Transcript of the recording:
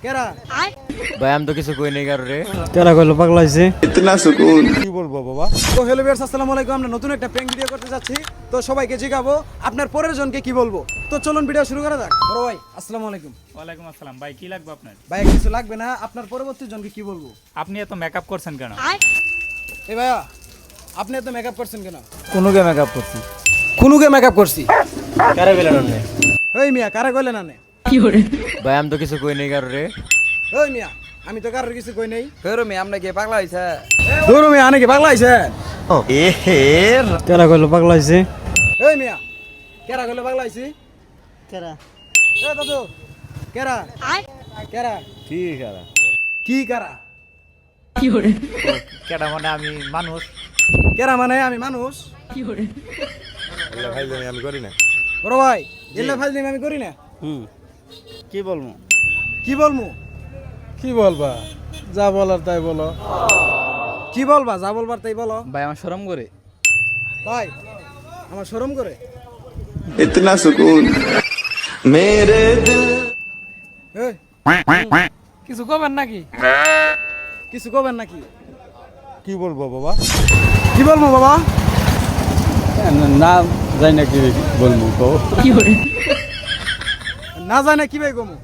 কেরা ভাই আমি তো কিছু কই নাই কারো রে। কেরা কইলো পাগলা হইছে? কি বলবো বাবা? তো হ্যালো ভিউয়ার্স, আসসালামু আলাইকুম। আমরা নতুন একটা প্র্যাঙ্ক ভিডিও করতে যাচ্ছি। তো সবাইকে জিগাবো আপনার পরের জনকে কি বলবো। তো চলুন ভিডিও শুরু করা যাক। বড় ভাই আসসালামু আলাইকুম। ওয়ালাইকুম আসসালাম। ভাই কি লাগবে আপনার? ভাই কিছু লাগবে না, আপনার পরবর্তী জনকে কি বলবো। আপনি এত মেকআপ করছেন কেন? এ ভাইয়া, আপনি এত মেকআপ করছেন কেন? কোনকে মেকআপ করছি? খুনুকে মেকআপ করছি। কারে কইলেন আপনি? ওই মিয়া কারে কইলেন না? ভাই আমি তো কিছু কই নাই কারো রে। ওই মিয়া আমি তো কারোর কিছু কই নাই। ফেরো মেয়ে আমরা কি পাগলা হইছে? দূর মিয়া আনে কি পাগলা হইছে? কেরা কইলো পাগলা হইছে? ওই মিয়া কেরা কইলে পাগলা হইছি? কেরা? এ দাদু কেরা কেরা কি কেরা? কি কারা? কেডা মানে আমি মানুষ। কেরা মানে আমি মানুষ। আমি করি না। বড় ভাই এলে ফাইল আমি করি না। কি বলবো? কি বলমু? কি বলবা? যা বলার তাই বলো। কি বলবা? যা বলবার তাই বলো। ভাই আমার শরম করে। ভাই আমার শরম করে। इतना सुकून मेरे दिल এই, কিছু কবেন নাকি? কিছু কবেন নাকি? কি বলবো বাবা? কি বলবো বাবা? না যাই না কি বলবো কও। না জানে কি ভাই কমু।